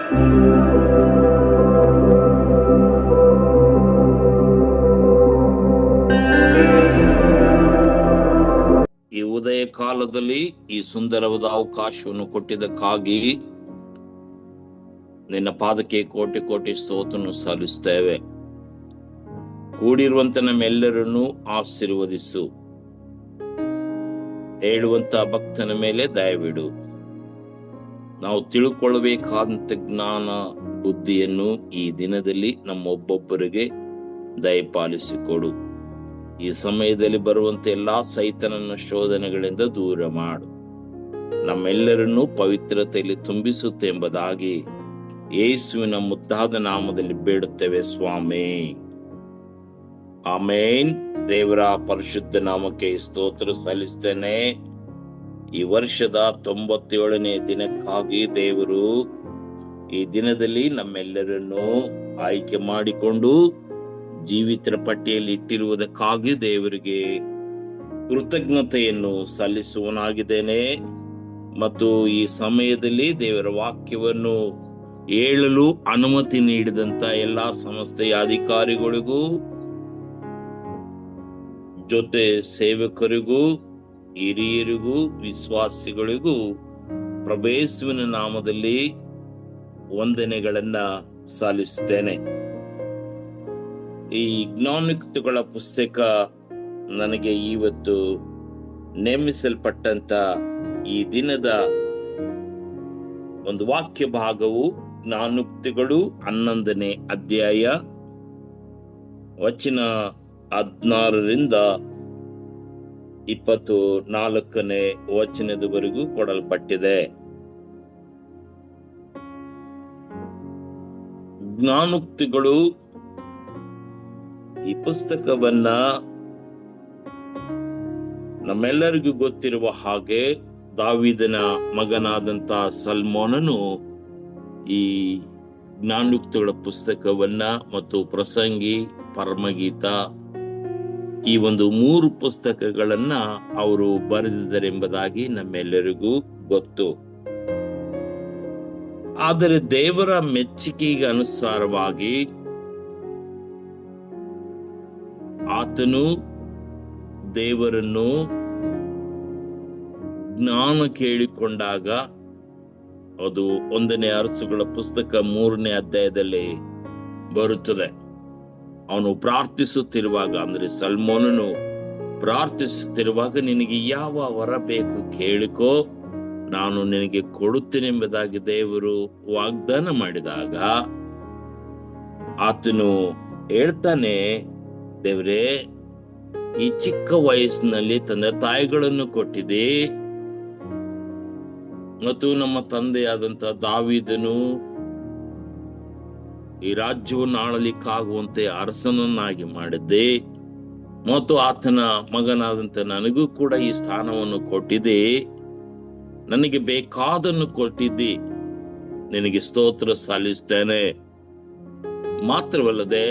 ಈ ಉದಯ ಕಾಲದಲ್ಲಿ ಈ ಸುಂದರವಾದ ಅವಕಾಶವನ್ನು ಕೊಟ್ಟಿದ್ದಕ್ಕಾಗಿ ನಿನ್ನ ಪಾದಕ್ಕೆ ಕೋಟಿ ಕೋಟಿ ಸ್ತೋತ್ರವನ್ನು ಸಲ್ಲಿಸ್ತೇವೆ. ಕೂಡಿರುವಂತ ನಮ್ಮೆಲ್ಲರನ್ನು ಆಶೀರ್ವದಿಸು. ಹೇಳುವಂತ ಭಕ್ತನ ಮೇಲೆ ದಯವಿಡು. ನಾವು ತಿಳ್ಕೊಳ್ಬೇಕಾದಂತ ಜ್ಞಾನ ಬುದ್ಧಿಯನ್ನು ಈ ದಿನದಲ್ಲಿ ನಮ್ಮೊಬ್ಬೊಬ್ಬರಿಗೆ ದಯಪಾಲಿಸಿಕೊಡು. ಈ ಸಮಯದಲ್ಲಿ ಬರುವಂತ ಎಲ್ಲಾ ಸೈತನನ ಶೋಧನೆಗಳಿಂದ ದೂರ ಮಾಡು. ನಮ್ಮೆಲ್ಲರನ್ನು ಪವಿತ್ರತೆಯಲ್ಲಿ ತುಂಬಿಸುತ್ತೆ ಎಂಬುದಾಗಿ ಯೇಸುವಿನ ಮುದ್ದಾದ ನಾಮದಲ್ಲಿ ಬೇಡುತ್ತೇವೆ ಸ್ವಾಮಿ. ಆಮೇನ್. ದೇವರ ಪರಿಶುದ್ಧ ನಾಮಕ್ಕೆ ಸ್ತೋತ್ರ ಸಲ್ಲಿಸ್ತೇನೆ. ಈ ವರ್ಷದ 97ನೇ ದಿನಕ್ಕಾಗಿ ದೇವರು ಈ ದಿನದಲ್ಲಿ ನಮ್ಮೆಲ್ಲರನ್ನು ಆಯ್ಕೆ ಮಾಡಿಕೊಂಡು ಜೀವಿತರ ಪಟ್ಟಿಯಲ್ಲಿ ಇಟ್ಟಿರುವುದಕ್ಕಾಗಿ ದೇವರಿಗೆ ಕೃತಜ್ಞತೆಯನ್ನು ಸಲ್ಲಿಸುವನಾಗಿದ್ದೇನೆ. ಮತ್ತು ಈ ಸಮಯದಲ್ಲಿ ದೇವರ ವಾಕ್ಯವನ್ನು ಹೇಳಲು ಅನುಮತಿ ನೀಡಿದಂತ ಎಲ್ಲಾ ಸಂಸ್ಥೆಯ ಅಧಿಕಾರಿಗಳಿಗೂ, ಜೊತೆ ಸೇವಕರಿಗೂ, ಹಿರಿಯರಿಗೂ, ವಿಶ್ವಾಸಿಗಳಿಗೂ ಪ್ರಭೇಸುವಿನ ನಾಮದಲ್ಲಿ ವಂದನೆಗಳನ್ನ ಸಲ್ಲಿಸುತ್ತೇನೆ. ಈ ಜ್ಞಾನೋಕ್ತಿಗಳ ಪುಸ್ತಕ ನನಗೆ ಇವತ್ತು ನೇಮಿಸಲ್ಪಟ್ಟಂತ ಈ ದಿನದ ಒಂದು ವಾಕ್ಯ ಭಾಗವು ಜ್ಞಾನೋಕ್ತಿಗಳು 11ನೇ ಅಧ್ಯಾಯ ವಚನ 16ರಿಂದ 24ನೇ ವಚನದವರೆಗೂ ಕೊಡಲ್ಪಟ್ಟಿದೆ. ಜ್ಞಾನೋಕ್ತಿಗಳು ಈ ಪುಸ್ತಕವನ್ನ ನಮ್ಮೆಲ್ಲರಿಗೂ ಗೊತ್ತಿರುವ ಹಾಗೆ ದಾವೀದನ ಮಗನಾದಂತ ಸಲ್ಮೋನನು ಈ ಜ್ಞಾನೋಕ್ತಿಗಳ ಪುಸ್ತಕವನ್ನ ಮತ್ತು ಪ್ರಸಂಗಿ, ಪರಮಗೀತ, ಈ ಒಂದು 3 ಪುಸ್ತಕಗಳನ್ನ ಅವರು ಬರೆದಿದ್ದರೆಂಬುದಾಗಿ ನಮ್ಮೆಲ್ಲರಿಗೂ ಗೊತ್ತು. ಆದರೆ ದೇವರ ಮೆಚ್ಚುಗೆಗೆ ಅನುಸಾರವಾಗಿ ಆತನು ದೇವರನ್ನು ಜ್ಞಾನ ಕೇಳಿಕೊಂಡಾಗ, ಅದು 1ನೇ ಅರಸುಗಳ ಪುಸ್ತಕ 3ನೇ ಅಧ್ಯಾಯದಲ್ಲಿ ಬರುತ್ತದೆ. ಅವನು ಪ್ರಾರ್ಥಿಸುತ್ತಿರುವಾಗ, ಅಂದ್ರೆ ಸಲ್ಮೋನನು ಪ್ರಾರ್ಥಿಸುತ್ತಿರುವಾಗ, ನಿನಗೆ ಯಾವ ವರ ಬೇಕು ಕೇಳಿಕೋ, ನಾನು ನಿನಗೆ ಕೊಡುತ್ತೇನೆ ಎಂಬುದಾಗಿ ದೇವರು ವಾಗ್ದಾನ ಮಾಡಿದಾಗ ಆತನು ಹೇಳ್ತಾನೆ, ದೇವರೇ, ಈ ಚಿಕ್ಕ ವಯಸ್ಸಿನಲ್ಲಿ ತಂದೆ ತಾಯಿಗಳನ್ನು ಕೊಟ್ಟಿದೆ ಮತ್ತು ನಮ್ಮ ತಂದೆಯಾದಂತ ದಾವೀದನು ಈ ರಾಜ್ಯವನ್ನು ಆಳಲಿಕ್ಕಾಗುವಂತೆ ಅರಸನನ್ನಾಗಿ ಮಾಡಿದ್ದೆ ಮತ್ತು ಆತನ ಮಗನಾದಂತ ನನಗೂ ಕೂಡ ಈ ಸ್ಥಾನವನ್ನು ಕೊಟ್ಟಿದೆ. ನನಗೆ ಬೇಕಾದನ್ನು ಕೊಟ್ಟಿದ್ದಿ, ನಿನಗೆ ಸ್ತೋತ್ರ ಸಲ್ಲಿಸ್ತೇನೆ. ಮಾತ್ರವಲ್ಲದೆ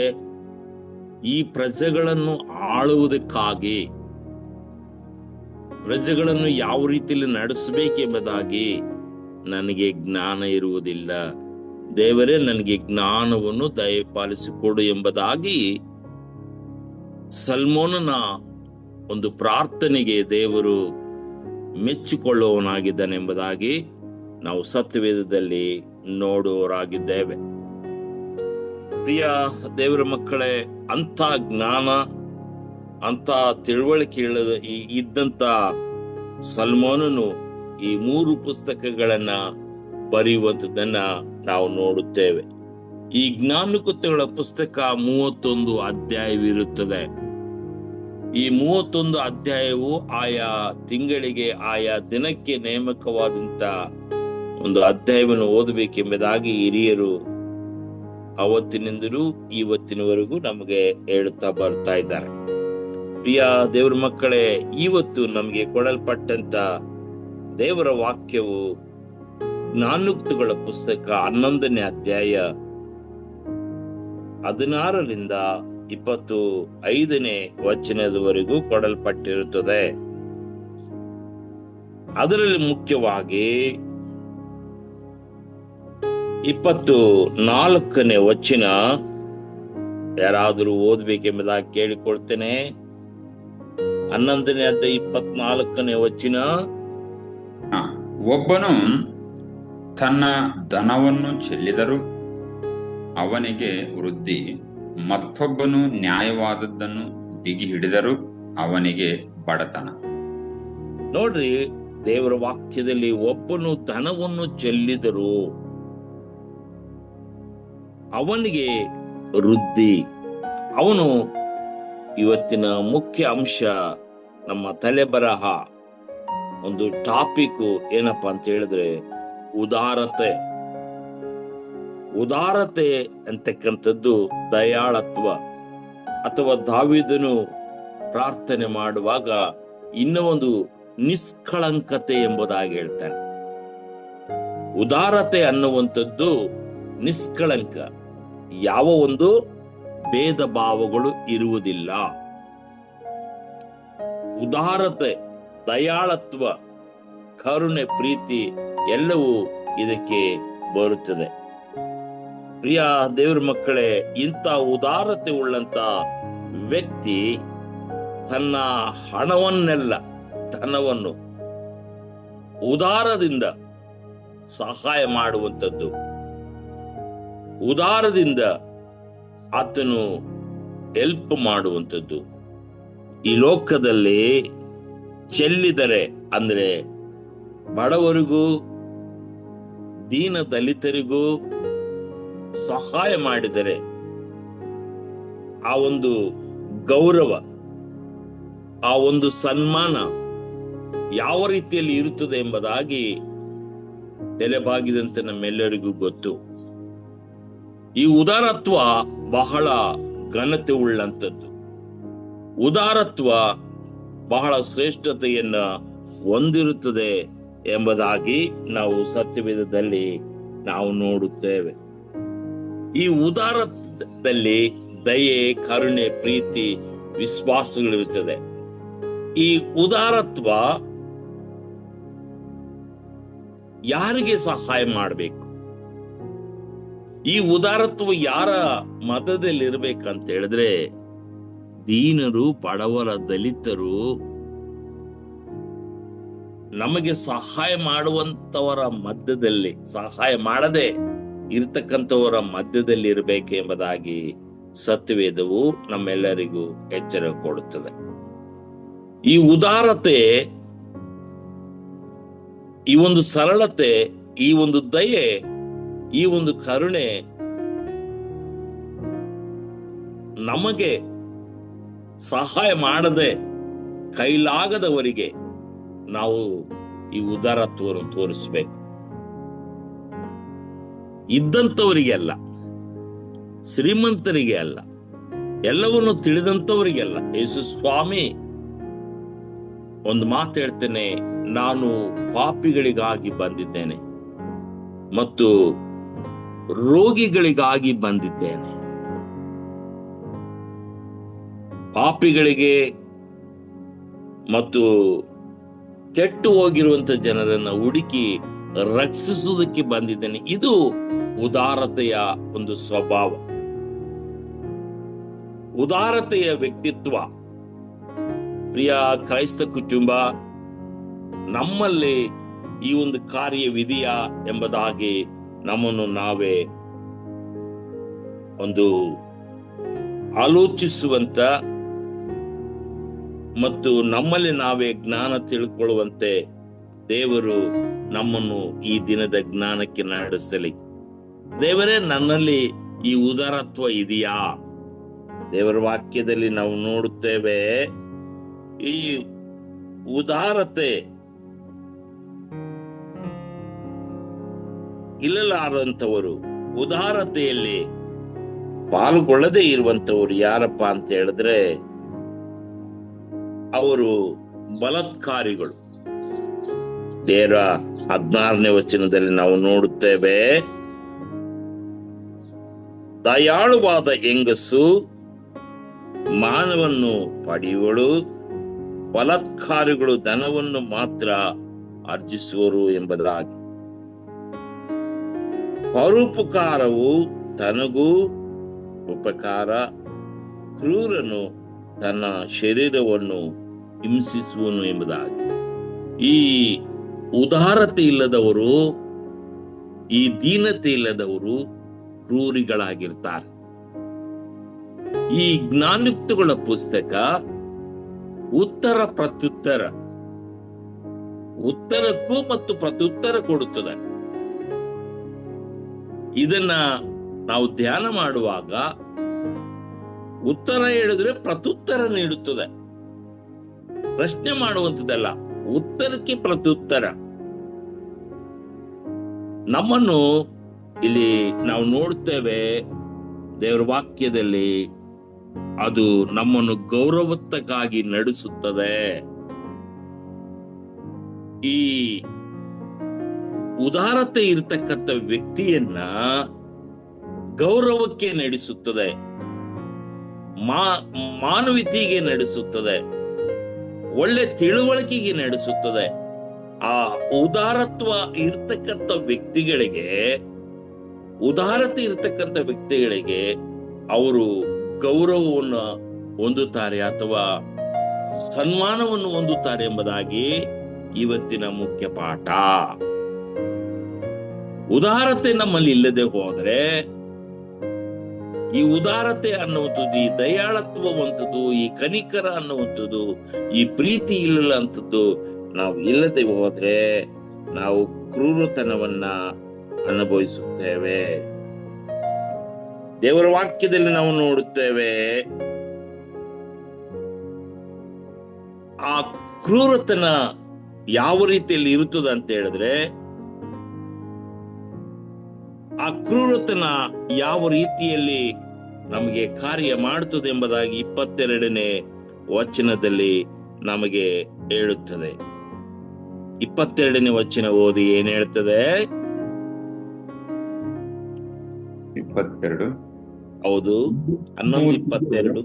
ಈ ಪ್ರಜೆಗಳನ್ನು ಆಳುವುದಕ್ಕಾಗಿ, ಪ್ರಜೆಗಳನ್ನು ಯಾವ ರೀತಿಯಲ್ಲಿ ನಡೆಸಬೇಕೆಂಬುದಾಗಿ ನನಗೆ ಜ್ಞಾನ ಇರುವುದಿಲ್ಲ. ದೇವರೇ, ನನಗೆ ಜ್ಞಾನವನ್ನು ದಯಪಾಲಿಸಿಕೊಡು ಎಂಬುದಾಗಿ ಸಲ್ಮೋನನ ಒಂದು ಪ್ರಾರ್ಥನೆಗೆ ದೇವರು ಮೆಚ್ಚಿಕೊಳ್ಳುವವನಾಗಿದ್ದಾನೆಂಬುದಾಗಿ ನಾವು ಸತ್ಯವೇದದಲ್ಲಿ ನೋಡುವವರಾಗಿದ್ದೇವೆ. ಪ್ರಿಯ ದೇವರ ಮಕ್ಕಳೇ, ಅಂತ ಜ್ಞಾನ, ಅಂತ ತಿಳುವಳಿಕೆ ಇದ್ದಂತ ಸಲ್ಮೋನನು ಈ 3 ಪುಸ್ತಕಗಳನ್ನ ಬರೆಯುವಂಥದ್ದನ್ನ ನಾವು ನೋಡುತ್ತೇವೆ. ಈ ಜ್ಞಾನೋಕ್ತಿಗಳ ಪುಸ್ತಕ 31 ಅಧ್ಯಾಯವಿರುತ್ತದೆ. ಈ 31 ಅಧ್ಯಾಯವು ಆಯಾ ತಿಂಗಳಿಗೆ, ಆಯಾ ದಿನಕ್ಕೆ ನೇಮಕವಾದಂತ ಒಂದು ಅಧ್ಯಾಯವನ್ನು ಓದಬೇಕೆಂಬುದಾಗಿ ಹಿರಿಯರು ಅವತ್ತಿನಿಂದಲೂ ಇವತ್ತಿನವರೆಗೂ ನಮಗೆ ಹೇಳುತ್ತಾ ಬರ್ತಾ ಇದ್ದಾರೆ. ಪ್ರಿಯ ದೇವರ ಮಕ್ಕಳೇ, ಇವತ್ತು ನಮಗೆ ಕೊಡಲ್ಪಟ್ಟಂತ ದೇವರ ವಾಕ್ಯವು ಜ್ಞಾನೋಕ್ತಿಗಳ ಪುಸ್ತಕ 11ನೇ ಅಧ್ಯಾಯ 16ರಿಂದ 25ನೇ ವಚನದವರೆಗೂ ಕೊಡಲ್ಪಟ್ಟಿರುತ್ತದೆ. ಅದರಲ್ಲಿ ಮುಖ್ಯವಾಗಿ 24ನೇ ವಚನ ಯಾರಾದರೂ ಓದ್ಬೇಕೆಂಬುದಾಗಿ ಕೇಳಿಕೊಳ್ತೇನೆ. 11ನೇ ಅಧ್ಯಾಯ 24ನೇ ವಚನ. ಒಬ್ಬನು ತನ್ನ ಧನವನ್ನು ಚೆಲ್ಲಿದರೂ ಅವನಿಗೆ ವೃದ್ಧಿ, ಮತ್ತೊಬ್ಬನು ನ್ಯಾಯವಾದದ್ದನ್ನು ಬಿಗಿ ಹಿಡಿದರೂ ಅವನಿಗೆ ಬಡತನ. ನೋಡ್ರಿ, ದೇವರ ವಾಕ್ಯದಲ್ಲಿ ಒಬ್ಬನು ಧನವನ್ನು ಚೆಲ್ಲಿದರೂ ಅವನಿಗೆ ವೃದ್ಧಿ. ಅವನು ಇವತ್ತಿನ ಮುಖ್ಯ ಅಂಶ, ನಮ್ಮ ತಲೆಬರಹ ಒಂದು ಟಾಪಿಕ್ ಏನಪ್ಪಾ ಅಂತ ಹೇಳಿದ್ರೆ ಉದಾರತೆ. ಉದಾರತೆ ಅಂತಕ್ಕಂಥದ್ದು ದಯಾಳತ್ವ. ಅಥವಾ ದಾವೀದನು ಪ್ರಾರ್ಥನೆ ಮಾಡುವಾಗ ಇನ್ನೂ ಒಂದು ನಿಷ್ಕಳಂಕತೆ ಎಂಬುದಾಗಿ ಹೇಳ್ತಾನೆ. ಉದಾರತೆ ಅನ್ನುವಂಥದ್ದು ನಿಷ್ಕಳಂಕ, ಯಾವ ಒಂದು ಭೇದ ಭಾವಗಳು ಇರುವುದಿಲ್ಲ. ಉದಾರತೆ, ದಯಾಳತ್ವ, ಕರುಣೆ, ಪ್ರೀತಿ ಎಲ್ಲವೂ ಇದಕ್ಕೆ ಬರುತ್ತದೆ. ಪ್ರಿಯ ದೇವರ ಮಕ್ಕಳೇ, ಇಂಥ ಉದಾರತೆ ಉಳ್ಳಂತ ವ್ಯಕ್ತಿ ತನ್ನ ಹಣವನ್ನೆಲ್ಲ, ಧನವನ್ನು ಉದಾರದಿಂದ ಸಹಾಯ ಮಾಡುವಂಥದ್ದು, ಉದಾರದಿಂದ ಆತನು ಹೆಲ್ಪ್ ಮಾಡುವಂಥದ್ದು. ಈ ಲೋಕದಲ್ಲಿ ಚೆಲ್ಲಿದರೆ ಅಂದ್ರೆ ಬಡವರಿಗೂ ದೀನ ದಲಿತರಿಗೂ ಸಹಾಯ ಮಾಡಿದರೆ ಆ ಒಂದು ಗೌರವ, ಆ ಒಂದು ಸನ್ಮಾನ ಯಾವ ರೀತಿಯಲ್ಲಿ ಇರುತ್ತದೆ ಎಂಬುದಾಗಿ ತಲೆಬಾಗಿದಂತೆ ನಮ್ಮೆಲ್ಲರಿಗೂ ಗೊತ್ತು. ಈ ಉದಾರತ್ವ ಬಹಳ ಘನತೆ ಉಳ್ಳಂಥದ್ದು. ಉದಾರತ್ವ ಬಹಳ ಶ್ರೇಷ್ಠತೆಯನ್ನ ಹೊಂದಿರುತ್ತದೆ ಎಂಬುದಾಗಿ ನಾವು ಸತ್ಯವೇದದಲ್ಲಿ ನಾವು ನೋಡುತ್ತೇವೆ. ಈ ಉದಾರತ್ವದಲ್ಲಿ ದಯೆ, ಕರುಣೆ, ಪ್ರೀತಿ, ವಿಶ್ವಾಸಗಳಿರುತ್ತದೆ. ಈ ಉದಾರತ್ವ ಯಾರಿಗೆ ಸಹಾಯ ಮಾಡಬೇಕು? ಈ ಉದಾರತ್ವ ಯಾರ ಮತದಲ್ಲಿ ಇರ್ಬೇಕಂತ ಹೇಳಿದ್ರೆ ದೀನರು, ಬಡವರ, ದಲಿತರು, ನಮಗೆ ಸಹಾಯ ಮಾಡುವಂತವರ ಮಧ್ಯದಲ್ಲಿ, ಸಹಾಯ ಮಾಡದೆ ಇರ್ತಕ್ಕಂಥವರ ಮಧ್ಯದಲ್ಲಿ ಇರಬೇಕು ಎಂಬುದಾಗಿ ಸತ್ಯವೇದವು ನಮ್ಮೆಲ್ಲರಿಗೂ ಎಚ್ಚರ ಕೊಡುತ್ತದೆ. ಈ ಉದಾರತೆ, ಈ ಒಂದು ಸರಳತೆ, ಈ ಒಂದು ದಯೆ, ಈ ಒಂದು ಕರುಣೆ ನಮಗೆ ಸಹಾಯ ಮಾಡದೆ ಕೈಲಾಗದವರಿಗೆ ನಾವು ಈ ಉದಾರತ್ವವನ್ನು ತೋರಿಸಬೇಕು. ಇದ್ದಂಥವರಿಗೆ ಅಲ್ಲ, ಶ್ರೀಮಂತರಿಗೆ ಅಲ್ಲ, ಎಲ್ಲವನ್ನು ತಿಳಿದಂಥವರಿಗೆ ಅಲ್ಲ. ಯೇಸು ಸ್ವಾಮಿ ಒಂದು ಮಾತು ಹೇಳ್ತೇನೆ, ನಾನು ಪಾಪಿಗಳಿಗಾಗಿ ಬಂದಿದ್ದೇನೆ ಮತ್ತು ರೋಗಿಗಳಿಗಾಗಿ ಬಂದಿದ್ದೇನೆ. ಪಾಪಿಗಳಿಗೆ ಮತ್ತು ಕೆಟ್ಟು ಹೋಗಿರುವಂತ ಜನರನ್ನ ಹುಡುಕಿ ರಕ್ಷಿಸುವುದಕ್ಕೆ ಬಂದಿದ್ದೇನೆ. ಇದು ಉದಾರತೆಯ ಒಂದು ಸ್ವಭಾವ, ಉದಾರತೆಯ ವ್ಯಕ್ತಿತ್ವ. ಪ್ರಿಯ ಕ್ರೈಸ್ತ ಕುಟುಂಬ, ನಮ್ಮಲ್ಲಿ ಈ ಒಂದು ಕಾರ್ಯವಿದೆಯಾ ಎಂಬುದಾಗಿ ನಮ್ಮನ್ನು ನಾವೇ ಒಂದು ಆಲೋಚಿಸುವಂತ ಮತ್ತು ನಮ್ಮಲ್ಲಿ ನಾವೇ ಜ್ಞಾನ ತಿಳ್ಕೊಳ್ಳುವಂತೆ ದೇವರು ನಮ್ಮನ್ನು ಈ ದಿನದ ಜ್ಞಾನಕ್ಕೆ ನಡೆಸಲಿ. ದೇವರೇ, ನನ್ನಲ್ಲಿ ಈ ಉದಾರತ್ವ ಇದೆಯಾ? ದೇವರ ವಾಕ್ಯದಲ್ಲಿ ನಾವು ನೋಡುತ್ತೇವೆ, ಈ ಉದಾರತೆ ಇಲ್ಲಲಾರದಂಥವರು, ಉದಾರತೆಯಲ್ಲಿ ಪಾಲ್ಗೊಳ್ಳದೆ ಇರುವಂತವರು ಯಾರಪ್ಪ ಅಂತ ಹೇಳಿದ್ರೆ ಅವರು ಬಲಾತ್ಕಾರಿಗಳು. 16ನೇ ವಚನದಲ್ಲಿ ನಾವು ನೋಡುತ್ತೇವೆ, ದಯಾಳುವಾದ ಹೆಂಗಸು ಮಾನವನ್ನು ಪಡೆಯುವಳು, ಬಲಾತ್ಕಾರಿಗಳು ಧನವನ್ನು ಮಾತ್ರ ಅರ್ಜಿಸುವರು ಎಂಬುದಾಗಿ. ಪರೋಪಕಾರವು ತನಗೂ ಉಪಕಾರ, ಕ್ರೂರನು ತನ್ನ ಶರೀರವನ್ನು ಹಿಂಸಿಸುವನು ಎಂಬುದಾಗಿ. ಈ ಉದಾರತೆ ಇಲ್ಲದವರು, ಈ ದೀನತೆ ಇಲ್ಲದವರು ಕ್ರೂರಿಗಳಾಗಿರ್ತಾರೆ. ಈ ಜ್ಞಾನಯುಕ್ತಗಳ ಪುಸ್ತಕ ಉತ್ತರ ಪ್ರತ್ಯುತ್ತರ, ಉತ್ತರಕ್ಕೂ ಮತ್ತು ಪ್ರತ್ಯುತ್ತರ ಕೊಡುತ್ತದೆ. ಇದನ್ನ ನಾವು ಧ್ಯಾನ ಮಾಡುವಾಗ ಉತ್ತರ ಹೇಳಿದ್ರೆ ಪ್ರತ್ಯುತ್ತರ ನೀಡುತ್ತದೆ. ಪ್ರಶ್ನೆ ಮಾಡುವಂಥದ್ದಲ್ಲ, ಉತ್ತರಕ್ಕೆ ಪ್ರತ್ಯುತ್ತರ. ನಮ್ಮನ್ನು ಇಲ್ಲಿ ನಾವು ನೋಡ್ತೇವೆ ದೇವರ ವಾಕ್ಯದಲ್ಲಿ, ಅದು ನಮ್ಮನ್ನು ಗೌರವಕ್ಕಾಗಿ ನಡೆಸುತ್ತದೆ. ಈ ಉದಾರತೆ ಇರತಕ್ಕಂಥ ವ್ಯಕ್ತಿಯನ್ನ ಗೌರವಕ್ಕೆ ನಡೆಸುತ್ತದೆ, ಮಾನವೀಯತೆಗೆ ನಡೆಸುತ್ತದೆ, ಒಳ್ಳೆ ತಿಳುವಳಿಕೆಗೆ ನಡೆಸುತ್ತದೆ. ಆ ಉದಾರತ್ವ ಇರ್ತಕ್ಕಂಥ ವ್ಯಕ್ತಿಗಳಿಗೆ, ಉದಾರತೆ ಇರ್ತಕ್ಕಂಥ ವ್ಯಕ್ತಿಗಳಿಗೆ ಅವರು ಗೌರವವನ್ನು ಹೊಂದುತ್ತಾರೆ ಅಥವಾ ಸನ್ಮಾನವನ್ನು ಹೊಂದುತ್ತಾರೆ ಎಂಬುದಾಗಿ ಇವತ್ತಿನ ಮುಖ್ಯ ಪಾಠ. ಉದಾರತೆ ನಮ್ಮಲ್ಲಿ ಇಲ್ಲದೆ ಹೋದ್ರೆ, ಈ ಉದಾರತೆ ಅನ್ನುವಂಥದ್ದು, ಈ ದಯಾಳತ್ವವಂಥದ್ದು, ಈ ಕನಿಕರ ಅನ್ನುವಂಥದ್ದು, ಈ ಪ್ರೀತಿ ಇಲ್ಲ ಅಂತದ್ದು ನಾವು ಇಲ್ಲದೆ ಹೋದ್ರೆ ನಾವು ಕ್ರೂರತನವನ್ನ ಅನುಭವಿಸುತ್ತೇವೆ. ದೇವರ ವಾಕ್ಯದಲ್ಲಿ ನಾವು ನೋಡುತ್ತೇವೆ, ಆ ಕ್ರೂರತನ ಯಾವ ರೀತಿಯಲ್ಲಿ ಇರುತ್ತದೆ ಅಂತ ಹೇಳಿದ್ರೆ, ಆ ಕ್ರೂರತನ ಯಾವ ರೀತಿಯಲ್ಲಿ ನಮಗೆ ಕಾರ್ಯ ಮಾಡುತ್ತದೆ ಎಂಬುದಾಗಿ 22ನೇ ವಚನದಲ್ಲಿ ನಮಗೆ ಹೇಳುತ್ತದೆ. 22ನೇ ವಚನ ಓದಿ ಏನ್ ಹೇಳ್ತದೆ? 22. ಹೌದು, 11:22.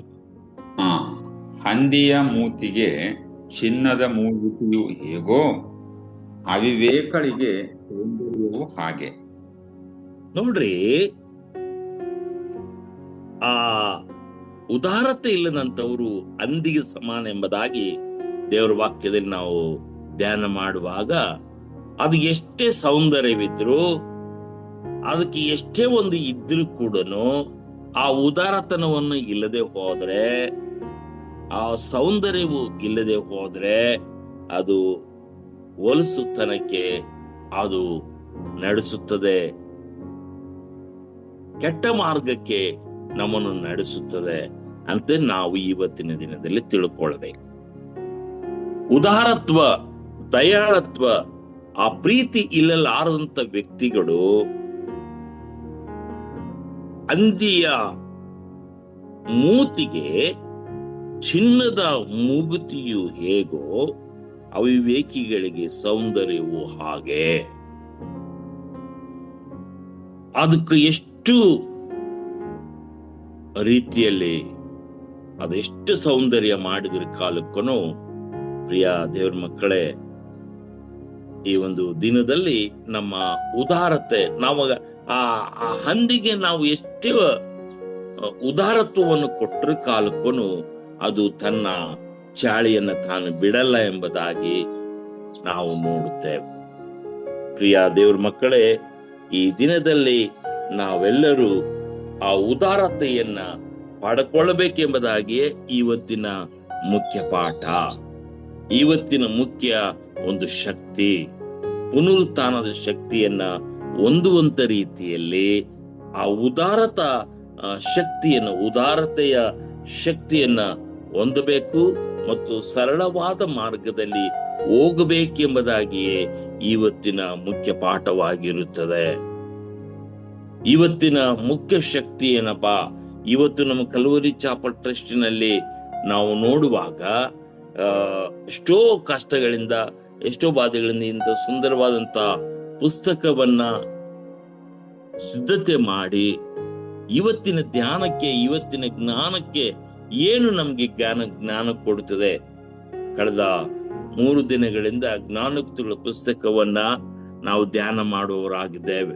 ಹಂದಿಯ ಮೂತಿಗೆ ಚಿನ್ನದ ಮೂಗುತಿಯು ಹೇಗೋ ಅವಿವೇಕಳಿಗೆ ಸೌಂದರ್ಯವು ಹಾಗೆ. ನೋಡ್ರಿ, ಆ ಉದಾರತೆ ಇಲ್ಲದಂತವರು ಹಂದಿಗೆ ಸಮಾನ ಎಂಬುದಾಗಿ ದೇವರ ವಾಕ್ಯದಲ್ಲಿ ನಾವು ಧ್ಯಾನ ಮಾಡುವಾಗ, ಅದು ಎಷ್ಟೇ ಸೌಂದರ್ಯವಿದ್ರು, ಅದಕ್ಕೆ ಎಷ್ಟೇ ಒಂದು ಇದ್ರೂ ಕೂಡ ಆ ಉದಾರತನವನ್ನು ಇಲ್ಲದೆ ಹೋದ್ರೆ, ಆ ಸೌಂದರ್ಯವು ಇಲ್ಲದೆ ಹೋದ್ರೆ ಅದು ಹೊಲಸುತನಕ್ಕೆ ಅದು ನಡೆಸುತ್ತದೆ, ಕೆಟ್ಟ ಮಾರ್ಗಕ್ಕೆ ನಮ್ಮನ್ನು ನಡೆಸುತ್ತದೆ ಅಂತ ನಾವು ಇವತ್ತಿನ ದಿನದಲ್ಲಿ ತಿಳ್ಕೊಳ್ಬೇಕು. ಉದಾರತ್ವ, ದಯಾಳತ್ವ, ಆ ಪ್ರೀತಿ ಇಲ್ಲಲಾರದಂತ ವ್ಯಕ್ತಿಗಳು ಹಂದಿಯ ಮೂತಿಗೆ ಚಿನ್ನದ ಮೂಗುತಿಯು ಹೇಗೋ ಅವಿವೇಕಿಗಳಿಗೆ ಸೌಂದರ್ಯವು ಹಾಗೆ. ಅದಕ್ಕೆ ಎಷ್ಟು ರೀತಿಯಲ್ಲಿ ಅದೆಷ್ಟು ಸೌಂದರ್ಯ ಮಾಡಿದ್ರ ಕಾಲಕ್ಕೂ, ಪ್ರಿಯ ದೇವ್ರ ಮಕ್ಕಳೇ, ಈ ಒಂದು ದಿನದಲ್ಲಿ ನಮ್ಮ ಉದಾರತೆ, ನಾವು ಆ ಹಂದಿಗೆ ನಾವು ಎಷ್ಟು ಉದಾರತ್ವವನ್ನು ಕೊಟ್ಟರ ಕಾಲಕ್ಕೂ ಅದು ತನ್ನ ಚಾಳಿಯನ್ನ ತಾನು ಬಿಡಲ್ಲ ಎಂಬುದಾಗಿ ನಾವು ನೋಡುತ್ತೇವೆ. ಪ್ರಿಯ ದೇವ್ರ ಮಕ್ಕಳೇ, ಈ ದಿನದಲ್ಲಿ ನಾವೆಲ್ಲರೂ ಆ ಉದಾರತೆಯನ್ನ ಪಡ್ಕೊಳ್ಬೇಕೆಂಬುದಾಗಿಯೇ ಇವತ್ತಿನ ಮುಖ್ಯ ಪಾಠ, ಇವತ್ತಿನ ಮುಖ್ಯ ಒಂದು ಶಕ್ತಿ, ಪುನರುತ್ಥಾನದ ಶಕ್ತಿಯನ್ನ ಹೊಂದುವಂತ ರೀತಿಯಲ್ಲಿ ಆ ಉದಾರತೆಯ ಶಕ್ತಿಯನ್ನ ಹೊಂದಬೇಕು ಮತ್ತು ಸರಳವಾದ ಮಾರ್ಗದಲ್ಲಿ ಹೋಗಬೇಕೆಂಬುದಾಗಿಯೇ ಇವತ್ತಿನ ಮುಖ್ಯ ಪಾಠವಾಗಿರುತ್ತದೆ. ಇವತ್ತಿನ ಮುಖ್ಯ ಶಕ್ತಿ ಏನಪ್ಪಾ? ಇವತ್ತು ನಮ್ಮ ಕಲ್ವರಿ ಚಾಪಲ್ ಟ್ರಸ್ಟಿನಲ್ಲಿ ನಾವು ನೋಡುವಾಗ ಎಷ್ಟೋ ಕಷ್ಟಗಳಿಂದ, ಎಷ್ಟೋ ಬಾಧೆಗಳಿಂದ ಇಂಥ ಸುಂದರವಾದಂತ ಪುಸ್ತಕವನ್ನ ಸಿದ್ಧತೆ ಮಾಡಿ ಇವತ್ತಿನ ಧ್ಯಾನಕ್ಕೆ, ಇವತ್ತಿನ ಜ್ಞಾನಕ್ಕೆ ಏನು ನಮ್ಗೆ ಜ್ಞಾನ ಕೊಡುತ್ತದೆ. ಕಳೆದ 3 ದಿನಗಳಿಂದ ಜ್ಞಾನೋಕ್ತಿಗಳ ಪುಸ್ತಕವನ್ನ ನಾವು ಧ್ಯಾನ ಮಾಡುವವರಾಗಿದ್ದೇವೆ.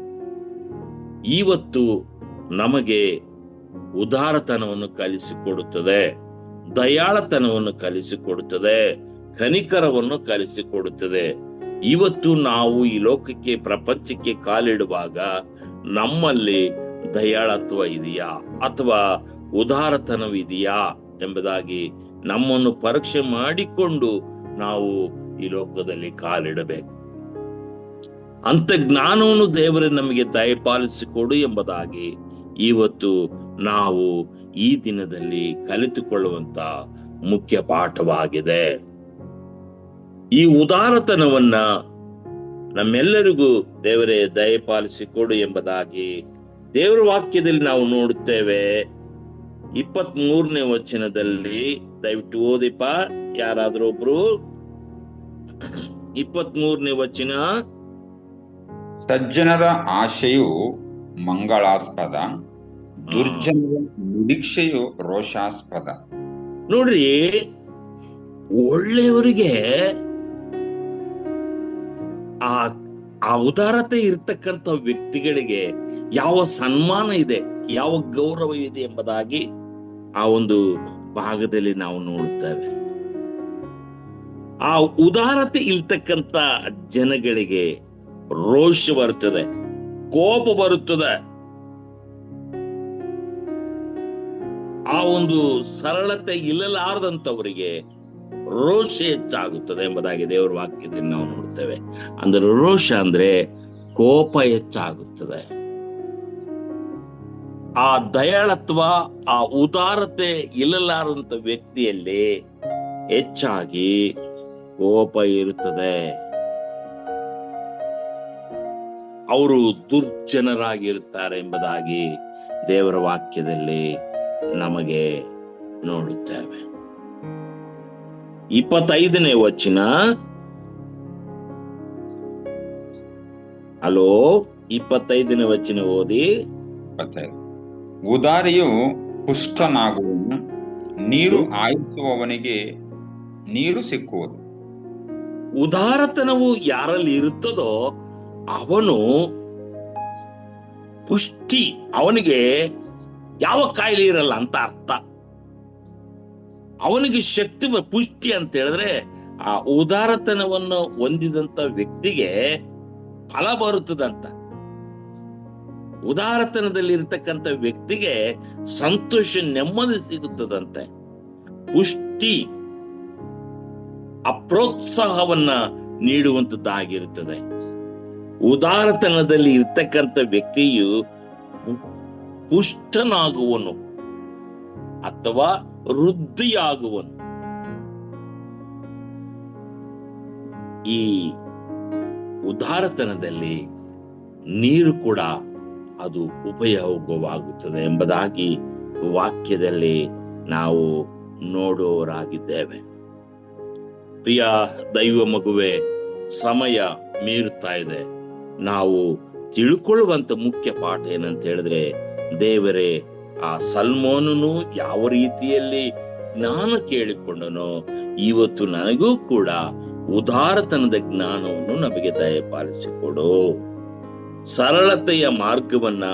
ಇವತ್ತು ನಮಗೆ ಉದಾರತನವನ್ನು ಕಲಿಸಿಕೊಡುತ್ತದೆ, ದಯಾಳತನವನ್ನು ಕಲಿಸಿಕೊಡುತ್ತದೆ, ಕನಿಕರವನ್ನು ಕಲಿಸಿಕೊಡುತ್ತದೆ. ಇವತ್ತು ನಾವು ಈ ಲೋಕಕ್ಕೆ, ಪ್ರಪಂಚಕ್ಕೆ ಕಾಲಿಡುವಾಗ ನಮ್ಮಲ್ಲಿ ದಯಾಳತ್ವ ಇದೆಯಾ ಅಥವಾ ಉದಾರತನವಿದೆಯಾ ಎಂಬುದಾಗಿ ನಮ್ಮನ್ನು ಪರೀಕ್ಷೆ ಮಾಡಿಕೊಂಡು ನಾವು ಈ ಲೋಕದಲ್ಲಿ ಕಾಲಿಡಬೇಕು. ಅಂತ ಜ್ಞಾನವನ್ನು ದೇವರೇ ನಮಗೆ ದಯಪಾಲಿಸಿಕೊಡು ಎಂಬುದಾಗಿ ಇವತ್ತು ನಾವು ಈ ದಿನದಲ್ಲಿ ಕಲಿತುಕೊಳ್ಳುವಂತ ಮುಖ್ಯ ಪಾಠವಾಗಿದೆ. ಈ ಉದಾರತನವನ್ನ ನಮ್ಮೆಲ್ಲರಿಗೂ ದೇವರೇ ದಯಪಾಲಿಸಿಕೊಡು ಎಂಬುದಾಗಿ ದೇವರ ವಾಕ್ಯದಲ್ಲಿ ನಾವು ನೋಡುತ್ತೇವೆ. 23ನೇ ವಚನದಲ್ಲಿ ದಯವಿಟ್ಟು ಓದಿಪ ಯಾರಾದ್ರೂ ಒಬ್ರು. 23ನೇ ವಚನ. ಸಜ್ಜನರ ಆಶೆಯು ಮಂಗಳಾಸ್ಪದ, ದುರ್ಜನರ ನಿರೀಕ್ಷೆಯು ರೋಷಾಸ್ಪದ. ನೋಡ್ರಿ, ಒಳ್ಳೆಯವರಿಗೆ ಆ ಉದಾರತೆ ಇರ್ತಕ್ಕಂಥ ವ್ಯಕ್ತಿಗಳಿಗೆ ಯಾವ ಸನ್ಮಾನ ಇದೆ, ಯಾವ ಗೌರವ ಇದೆ ಎಂಬುದಾಗಿ ಆ ಒಂದು ಭಾಗದಲ್ಲಿ ನಾವು ನೋಡುತ್ತೇವೆ. ಆ ಉದಾರತೆ ಇರ್ತಕ್ಕಂಥ ಜನಗಳಿಗೆ ರೋಷ ಬರುತ್ತದೆ, ಕೋಪ ಬರುತ್ತದೆ. ಆ ಒಂದು ಸರಳತೆ ಇಲ್ಲಲಾರದಂತವರಿಗೆ ರೋಷ ಹೆಚ್ಚಾಗುತ್ತದೆ ಎಂಬುದಾಗಿ ದೇವರ ವಾಕ್ಯದಲ್ಲಿ ನಾವು ನೋಡ್ತೇವೆ. ಅಂದ್ರೆ ರೋಷ ಅಂದ್ರೆ ಕೋಪ ಹೆಚ್ಚಾಗುತ್ತದೆ. ಆ ದಯಾಳತ್ವ, ಆ ಉದಾರತೆ ಇಲ್ಲಲಾರದಂತ ವ್ಯಕ್ತಿಯಲ್ಲಿ ಹೆಚ್ಚಾಗಿ ಕೋಪ ಇರುತ್ತದೆ. ಅವರು ದುರ್ಜನರಾಗಿರುತ್ತಾರೆ ಎಂಬುದಾಗಿ ದೇವರ ವಾಕ್ಯದಲ್ಲಿ ನಮಗೆ ನೋಡುತ್ತೇವೆ. 25ನೇ ವಚನ. ಹಲೋ, 25ನೇ ವಚನ ಓದಿ. ಉದಾರಿಯು ಪುಷ್ಟನಾಗುವನು, ನೀರು ಆಯಿಸುವವನಿಗೆ ನೀರು ಸಿಕ್ಕುವುದು. ಉದಾರತನವು ಯಾರಲ್ಲಿ ಇರುತ್ತದೋ ಅವನು ಪುಷ್ಟಿ, ಅವನಿಗೆ ಯಾವ ಕಾಯಿಲೆ ಇರಲ್ಲ ಅಂತ ಅರ್ಥ. ಅವನಿಗೆ ಶಕ್ತಿ, ಪುಷ್ಟಿ ಅಂತ ಹೇಳಿದ್ರೆ ಆ ಉದಾರತನವನ್ನು ಹೊಂದಿದಂತ ವ್ಯಕ್ತಿಗೆ ಫಲ ಬರುತ್ತದಂತ. ಉದಾರತನದಲ್ಲಿ ಇರ್ತಕ್ಕಂಥ ವ್ಯಕ್ತಿಗೆ ಸಂತೋಷ, ನೆಮ್ಮದಿ ಸಿಗುತ್ತದಂತೆ. ಪುಷ್ಟಿ ಅಪ್ರೋತ್ಸಾಹವನ್ನ ನೀಡುವಂತದ್ದಾಗಿರುತ್ತದೆ. ಉದಾರತನದಲ್ಲಿ ಇರ್ತಕ್ಕಂಥ ವ್ಯಕ್ತಿಯು ಪುಷ್ಟನಾಗುವನು ಅಥವಾ ವೃದ್ಧಿಯಾಗುವನು. ಈ ಉದಾರತನದಲ್ಲಿ ನೀರು ಕೂಡ ಅದು ಉಪಯೋಗವಾಗುತ್ತದೆ ಎಂಬುದಾಗಿ ವಾಕ್ಯದಲ್ಲಿ ನಾವು ನೋಡುವವರಾಗಿದ್ದೇವೆ. ಪ್ರಿಯ ದೈವ ಮಗುವೆ, ಸಮಯ ಮೀರುತ್ತಾ ಇದೆ. ನಾವು ತಿಳ್ಕೊಳ್ಳುವಂತ ಮುಖ್ಯ ಪಾಠ ಏನಂತ ಹೇಳಿದ್ರೆ, ದೇವರೇ ಆ ಸಲ್ಮೋನನು ಯಾವ ರೀತಿಯಲ್ಲಿ ಜ್ಞಾನ ಕೇಳಿಕೊಂಡನೋ ಇವತ್ತು ನನಗೂ ಕೂಡ ಉದಾರತನದ ಜ್ಞಾನವನ್ನು ನಮಗೆ ದಯಪಾಲಿಸಿಕೊಡು. ಸರಳತೆಯ ಮಾರ್ಗವನ್ನ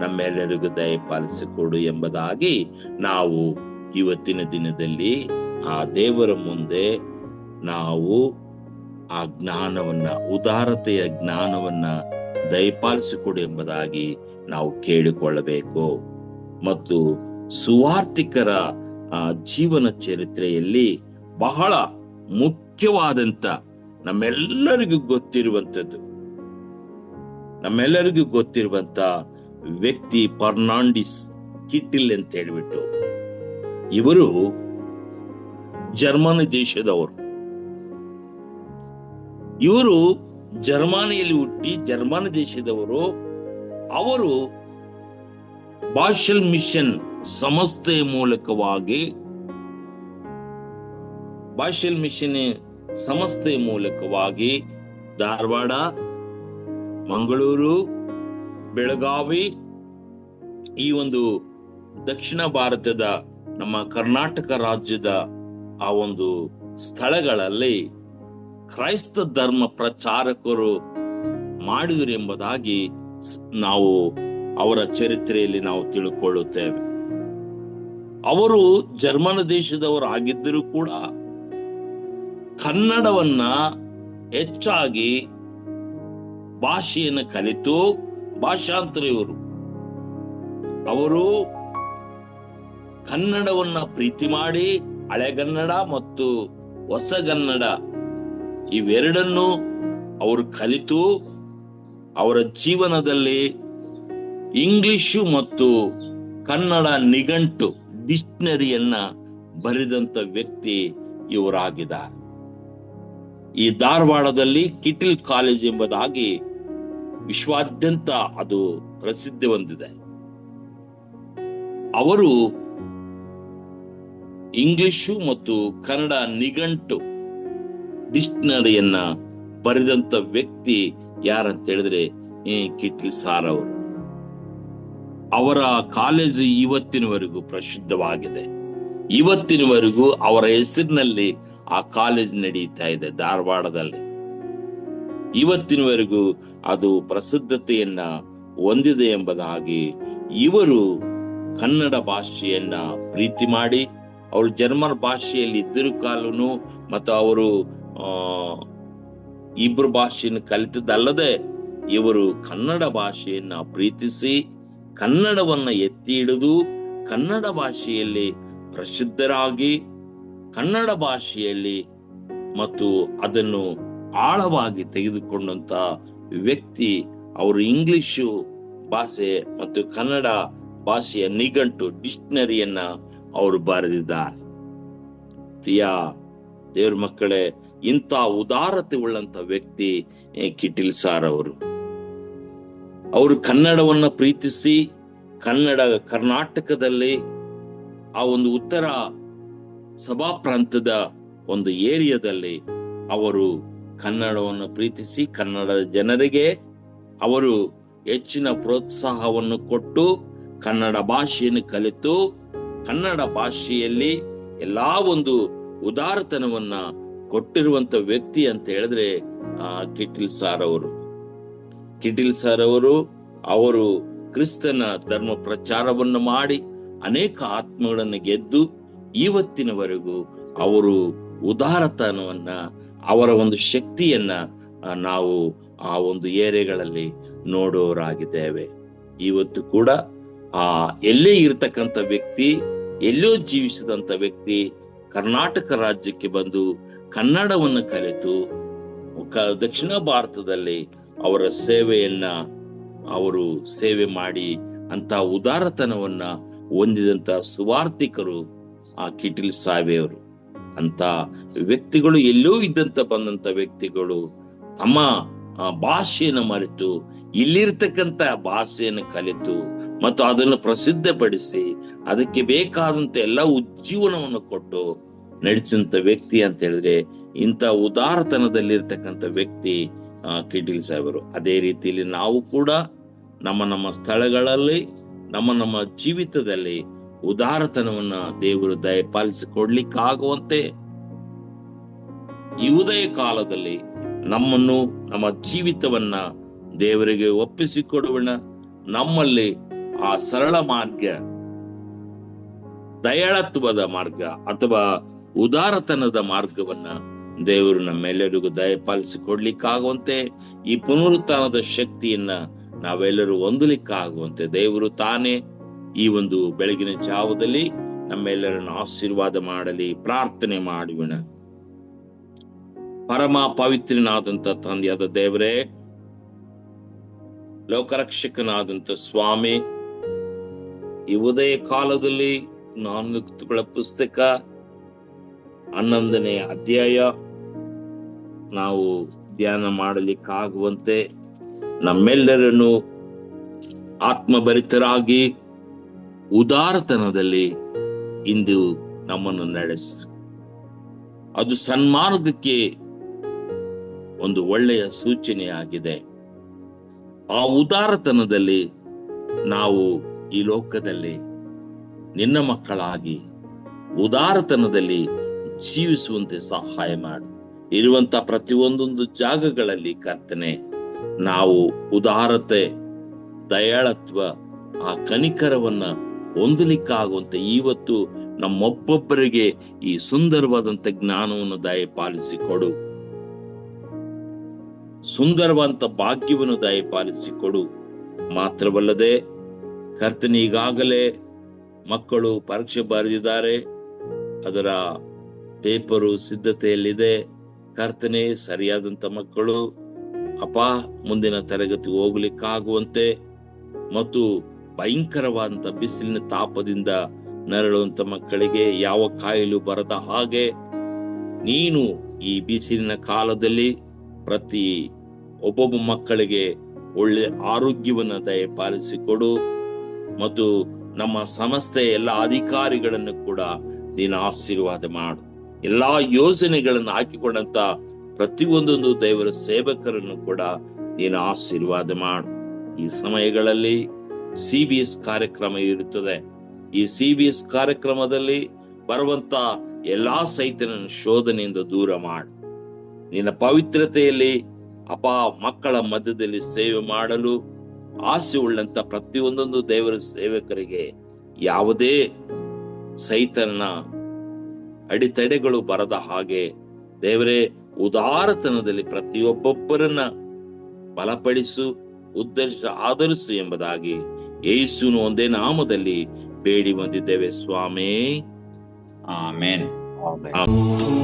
ನಮ್ಮೆಲ್ಲರಿಗೂ ದಯಪಾಲಿಸಿಕೊಡು ಎಂಬುದಾಗಿ ನಾವು ಇವತ್ತಿನ ದಿನದಲ್ಲಿ ಆ ದೇವರ ಮುಂದೆ ನಾವು ಆ ಜ್ಞಾನವನ್ನ, ಉದಾರತೆಯ ಜ್ಞಾನವನ್ನ ದಯಪಾಲಿಸಿಕೊಡು ಎಂಬುದಾಗಿ ನಾವು ಕೇಳಿಕೊಳ್ಳಬೇಕು. ಮತ್ತು ಸುವಾರ್ತಿಕರ ಆ ಜೀವನ ಚರಿತ್ರೆಯಲ್ಲಿ ಬಹಳ ಮುಖ್ಯವಾದಂತ ನಮ್ಮೆಲ್ಲರಿಗೂ ಗೊತ್ತಿರುವಂತ ವ್ಯಕ್ತಿ ಫರ್ನಾಂಡಿಸ್ ಕಿಟ್ಟಿಲ್ ಅಂತ ಹೇಳಿಬಿಟ್ಟು, ಇವರು ಜರ್ಮನಿ ದೇಶದವರು. ಇವರು ಜರ್ಮನಿಯಲ್ಲಿ ಹುಟ್ಟಿ ಜರ್ಮನಿ ದೇಶದವರು. ಅವರು ಬಾಷೆಲ್ ಮಿಷನ್ ಸಂಸ್ಥೆಯ ಮೂಲಕವಾಗಿ ಧಾರವಾಡ, ಮಂಗಳೂರು, ಬೆಳಗಾವಿ, ಈ ಒಂದು ದಕ್ಷಿಣ ಭಾರತದ ನಮ್ಮ ಕರ್ನಾಟಕ ರಾಜ್ಯದ ಆ ಒಂದು ಸ್ಥಳಗಳಲ್ಲಿ ಕ್ರೈಸ್ತ ಧರ್ಮ ಪ್ರಚಾರಕರು ಮಾಡಿದರು ಎಂಬುದಾಗಿ ನಾವು ಅವರ ಚರಿತ್ರೆಯಲ್ಲಿ ನಾವು ತಿಳ್ಕೊಳ್ಳುತ್ತೇವೆ. ಅವರು ಜರ್ಮನ್ ದೇಶದವರಾಗಿದ್ದರೂ ಕೂಡ ಕನ್ನಡವನ್ನ ಹೆಚ್ಚಾಗಿ ಭಾಷೆಯನ್ನು ಕಲಿತು ಭಾಷಾಂತರ ಅವರು ಕನ್ನಡವನ್ನ ಪ್ರೀತಿ ಮಾಡಿ ಹಳೆಗನ್ನಡ ಮತ್ತು ಹೊಸಗನ್ನಡ ಇವೆರಡನ್ನು ಅವರು ಕಲಿತು ಅವರ ಜೀವನದಲ್ಲಿ ಇಂಗ್ಲಿಷು ಮತ್ತು ಕನ್ನಡ ನಿಘಂಟು ಡಿಕ್ಷನರಿಯನ್ನ ಬರೆದಂತ ವ್ಯಕ್ತಿ ಇವರಾಗಿದ್ದಾರೆ. ಈ ಧಾರವಾಡದಲ್ಲಿ ಕಿಟಿಲ್ ಕಾಲೇಜ್ ಎಂಬುದಾಗಿ ವಿಶ್ವಾದ್ಯಂತ ಅದು ಪ್ರಸಿದ್ಧಿ ಹೊಂದಿದೆ. ಅವರು ಇಂಗ್ಲಿಷು ಮತ್ತು ಕನ್ನಡ ನಿಘಂಟು ಡಿಕ್ಷನರಿಯನ್ನ ಬರೆದಂತ ವ್ಯಕ್ತಿ ಯಾರಂತ ಹೇಳಿದ್ರೆ ಕಿಟಿಲ್ ಸಾರ್ ಅವರು. ಅವರ ಕಾಲೇಜು ಇವತ್ತಿನವರೆಗೂ ಪ್ರಸಿದ್ಧವಾಗಿದೆ. ಇವತ್ತಿನವರೆಗೂ ಅವರ ಹೆಸರಿನಲ್ಲಿ ಆ ಕಾಲೇಜ್ ನಡೀತಾ ಇದೆ ಧಾರವಾಡದಲ್ಲಿ. ಇವತ್ತಿನವರೆಗೂ ಅದು ಪ್ರಸಿದ್ಧತೆಯನ್ನ ಹೊಂದಿದೆ ಎಂಬುದಾಗಿ ಇವರು ಕನ್ನಡ ಭಾಷೆಯನ್ನ ಪ್ರೀತಿ ಮಾಡಿ, ಅವರು ಜರ್ಮನ್ ಭಾಷೆಯಲ್ಲಿ ಇದ್ದರೂ ಕಾಲನು ಮತ್ತು ಅವರು ಇಬ್ರು ಭಾಷೆಯನ್ನು ಕಲಿತದ್ದಲ್ಲದೆ ಇವರು ಕನ್ನಡ ಭಾಷೆಯನ್ನ ಪ್ರೀತಿಸಿ ಕನ್ನಡವನ್ನ ಎತ್ತಿ ಹಿಡಿದು ಕನ್ನಡ ಭಾಷೆಯಲ್ಲಿ ಪ್ರಸಿದ್ಧರಾಗಿ ಕನ್ನಡ ಭಾಷೆಯಲ್ಲಿ ಮತ್ತು ಅದನ್ನು ಆಳವಾಗಿ ತೆಗೆದುಕೊಂಡಂತ ವ್ಯಕ್ತಿ ಅವರು. ಇಂಗ್ಲಿಷು ಭಾಷೆ ಮತ್ತು ಕನ್ನಡ ಭಾಷೆಯ ನಿಘಂಟು ಡಿಕ್ಷನರಿಯನ್ನ ಅವರು ಬರೆದಿದ್ದಾರೆ. ಪ್ರಿಯ ದೇವ್ರ ಮಕ್ಕಳೇ, ಇಂಥ ಉದಾರತೆ ಉಳ್ಳಂತ ವ್ಯಕ್ತಿ ಕಿಟಿಲ್ ಸಾರ್ ಅವರು. ಅವರು ಕನ್ನಡವನ್ನ ಪ್ರೀತಿಸಿ ಕರ್ನಾಟಕದಲ್ಲಿ ಆ ಒಂದು ಉತ್ತರ ಸಭಾ ಪ್ರಾಂತದ ಒಂದು ಏರಿಯಾದಲ್ಲಿ ಅವರು ಕನ್ನಡವನ್ನು ಪ್ರೀತಿಸಿ ಕನ್ನಡದ ಜನರಿಗೆ ಅವರು ಹೆಚ್ಚಿನ ಪ್ರೋತ್ಸಾಹವನ್ನು ಕೊಟ್ಟು ಕನ್ನಡ ಭಾಷೆಯನ್ನು ಕಲಿತು ಕನ್ನಡ ಭಾಷೆಯಲ್ಲಿ ಎಲ್ಲಾ ಒಂದು ಉದಾರತನವನ್ನ ಕೊಟ್ಟಿರುವಂತ ವ್ಯಕ್ತಿ ಅಂತ ಹೇಳಿದ್ರೆ ಕಿಟಿಲ್ ಸಾರ್ ಅವರು. ಕಿಟಿಲ್ ಸಾರ್ ಅವರು ಕ್ರಿಸ್ತನ ಧರ್ಮ ಪ್ರಚಾರವನ್ನು ಮಾಡಿ ಅನೇಕ ಆತ್ಮಗಳನ್ನು ಗೆದ್ದು ಇವತ್ತಿನವರೆಗೂ ಅವರು ಉದಾರತನವನ್ನ ಅವರ ಒಂದು ಶಕ್ತಿಯನ್ನ ನಾವು ಆ ಒಂದು ಏರಿಯಾಗಳಲ್ಲಿ ನೋಡೋರಾಗಿದ್ದೇವೆ. ಇವತ್ತು ಕೂಡ ಎಲ್ಲೇ ಇರತಕ್ಕಂಥ ವ್ಯಕ್ತಿ, ಎಲ್ಲೋ ಜೀವಿಸಿದಂತ ವ್ಯಕ್ತಿ ಕರ್ನಾಟಕ ರಾಜ್ಯಕ್ಕೆ ಬಂದು ಕನ್ನಡವನ್ನು ಕಲಿತು ದಕ್ಷಿಣ ಭಾರತದಲ್ಲಿ ಅವರ ಸೇವೆಯನ್ನ ಅವರು ಸೇವೆ ಮಾಡಿ ಅಂತ ಉದಾರತನವನ್ನ ಹೊಂದಿದಂತ ಸುವಾರ್ತಿಕರು ಕಿಟಿಲ್ ಸಾವೆಯವರು. ಅಂತ ವ್ಯಕ್ತಿಗಳು ಎಲ್ಲೋ ಇದ್ದಂತ ಬಂದಂತ ವ್ಯಕ್ತಿಗಳು ತಮ್ಮ ಭಾಷೆಯನ್ನು ಮರೆತು ಇಲ್ಲಿರ್ತಕ್ಕಂಥ ಭಾಷೆಯನ್ನು ಕಲಿತು ಮತ್ತು ಅದನ್ನು ಪ್ರಸಿದ್ಧಪಡಿಸಿ ಅದಕ್ಕೆ ಬೇಕಾದಂತ ಎಲ್ಲ ಉಜ್ಜೀವನವನ್ನು ಕೊಟ್ಟು ನಡೆಸಿದಂತ ವ್ಯಕ್ತಿ ಅಂತ ಹೇಳಿದ್ರೆ ಇಂಥ ಉದಾರತನದಲ್ಲಿರ್ತಕ್ಕಂಥ ವ್ಯಕ್ತಿ ಕಿಟಿಲ್ ಸಾಹೇಬರು. ಅದೇ ರೀತಿಯಲ್ಲಿ ನಾವು ಕೂಡ ನಮ್ಮ ಸ್ಥಳಗಳಲ್ಲಿ ನಮ್ಮ ಜೀವಿತದಲ್ಲಿ ಉದಾರತನವನ್ನ ದೇವರು ದಯಪಾಲಿಸಿಕೊಡ್ಲಿಕ್ಕಾಗುವಂತೆ ಈ ಉದಯ ಕಾಲದಲ್ಲಿ ನಮ್ಮನ್ನು ನಮ್ಮ ಜೀವಿತವನ್ನ ದೇವರಿಗೆ ಒಪ್ಪಿಸಿಕೊಡುವಣ. ನಮ್ಮಲ್ಲಿ ಆ ಸರಳ ಮಾರ್ಗ, ದಯಾಳತ್ವದ ಮಾರ್ಗ ಅಥವಾ ಉದಾರತನದ ಮಾರ್ಗವನ್ನ ದೇವರು ನಮ್ಮೆಲ್ಲರಿಗೂ ದಯಪಾಲಿಸಿಕೊಡ್ಲಿಕ್ಕಾಗುವಂತೆ ಈ ಪುನರುತ್ಥಾನದ ಶಕ್ತಿಯನ್ನ ನಾವೆಲ್ಲರೂ ಹೊಂದಲಿಕ್ಕಾಗುವಂತೆ ದೇವರು ತಾನೇ ಈ ಒಂದು ಬೆಳಗಿನ ಜಾವದಲ್ಲಿ ನಮ್ಮೆಲ್ಲರನ್ನು ಆಶೀರ್ವಾದ ಮಾಡಲಿ. ಪ್ರಾರ್ಥನೆ ಮಾಡುವಣ. ಪರಮ ಪವಿತ್ರನಾದಂತ ತಂದೆಯಾದ ದೇವರೇ, ಲೋಕರಕ್ಷಕನಾದಂತ ಸ್ವಾಮಿ, ಈ ಉದಯ ಕಾಲದಲ್ಲಿ ಜ್ಞಾನೋಕ್ತಿಗಳ ಪುಸ್ತಕ 11ನೇ ಅಧ್ಯಾಯ ನಾವು ಧ್ಯಾನ ಮಾಡಲಿಕ್ಕಾಗುವಂತೆ ನಮ್ಮೆಲ್ಲರನ್ನು ಆತ್ಮಭರಿತರಾಗಿ ಉದಾರತನದಲ್ಲಿ ಇಂದು ನಮ್ಮನ್ನು ನಡೆಸಿ ಅದು ಸನ್ಮಾರ್ಗಕ್ಕೆ ಒಂದು ಒಳ್ಳೆಯ ಸೂಚನೆಯಾಗಿದೆ. ಆ ಉದಾರತನದಲ್ಲಿ ನಾವು ಈ ಲೋಕದಲ್ಲಿ ನಿನ್ನ ಮಕ್ಕಳಾಗಿ ಉದಾರತನದಲ್ಲಿ ಜೀವಿಸುವಂತೆ ಸಹಾಯ ಮಾಡಿ. ಇರುವಂತ ಪ್ರತಿಯೊಂದೊಂದು ಜಾಗಗಳಲ್ಲಿ ಕರ್ತನೆ ನಾವು ಉದಾರತೆ, ದಯಾಳತ್ವ ಆ ಕನಿಕರವನ್ನ ಹೊಂದಲಿಕ್ಕಾಗುವಂತೆ ಇವತ್ತು ನಮ್ಮೊಬ್ಬೊಬ್ಬರಿಗೆ ಈ ಸುಂದರವಾದಂತ ಜ್ಞಾನವನ್ನು ದಯಪಾಲಿಸಿಕೊಡು, ಸುಂದರವಾದಂತ ಭಾಗ್ಯವನ್ನು ದಯಪಾಲಿಸಿಕೊಡು. ಮಾತ್ರವಲ್ಲದೆ ಕರ್ತನೆ, ಈಗಾಗಲೇ ಮಕ್ಕಳು ಪರೀಕ್ಷೆ ಬರೆದಿದ್ದಾರೆ, ಅದರ ಪೇಪರು ಸಿದ್ಧತೆಯಲ್ಲಿದೆ. ಕರ್ತನೆ, ಸರಿಯಾದಂತ ಮಕ್ಕಳು ಅಪ್ಪ ಮುಂದಿನ ತರಗತಿ ಹೋಗ್ಲಿಕ್ಕಾಗುವಂತೆ ಮತ್ತು ಭಯಂಕರವಾದಂತ ಬಿಸಿಲಿನ ತಾಪದಿಂದ ನರಳುವಂತ ಮಕ್ಕಳಿಗೆ ಯಾವ ಕಾಯಿಲೆ ಬರದ ಹಾಗೆ ನೀನು ಈ ಬಿಸಿಲಿನ ಕಾಲದಲ್ಲಿ ಪ್ರತಿ ಒಬ್ಬೊಬ್ಬ ಮಕ್ಕಳಿಗೆ ಒಳ್ಳೆ ಆರೋಗ್ಯವನ್ನು ದಯಪಾಲಿಸಿಕೊಡು. ಮತ್ತು ನಮ್ಮ ಸಂಸ್ಥೆಯ ಎಲ್ಲ ಅಧಿಕಾರಿಗಳನ್ನು ಕೂಡ ನೀನು ಆಶೀರ್ವಾದ ಮಾಡು. ಎಲ್ಲಾ ಯೋಜನೆಗಳನ್ನು ಹಾಕಿಕೊಂಡಂತ ಪ್ರತಿಯೊಂದೊಂದು ದೇವರ ಸೇವಕರನ್ನು ಕೂಡ ನೀನು ಆಶೀರ್ವಾದ ಮಾಡು. ಈ ಸಮಯಗಳಲ್ಲಿ CBS ಕಾರ್ಯಕ್ರಮ ಇರುತ್ತದೆ. ಈ CBS ಕಾರ್ಯಕ್ರಮದಲ್ಲಿ ಬರುವಂತ ಎಲ್ಲಾ ಸೈತನ ಶೋಧನೆಯಿಂದ ದೂರ ಮಾಡು. ನಿನ್ನ ಪವಿತ್ರತೆಯಲ್ಲಿ ಅಪ್ಪ ಮಕ್ಕಳ ಮಧ್ಯದಲ್ಲಿ ಸೇವೆ ಮಾಡಲು ಆಸೆ ಉಳ್ಳಂತ ಪ್ರತಿಯೊಂದೊಂದು ದೇವರ ಸೇವಕರಿಗೆ ಯಾವುದೇ ಸೈತನ ಅಡೆತಡೆಗಳು ಬರದ ಹಾಗೆ ದೇವರೇ ಉದಾರತನದಲ್ಲಿ ಪ್ರತಿಯೊಬ್ಬೊಬ್ಬರನ್ನ ಬಲಪಡಿಸು, ಉದ್ಧರಿಸ, ಆಧರಿಸು ಎಂಬುದಾಗಿ ಯೇಸುವಿನ ಒಂದೇ ನಾಮದಲ್ಲಿ ಬೇಡಿ ಬಂದಿದ್ದೇವೆ ಸ್ವಾಮಿ. ಆಮೇನ್. ಆಮೆನ್.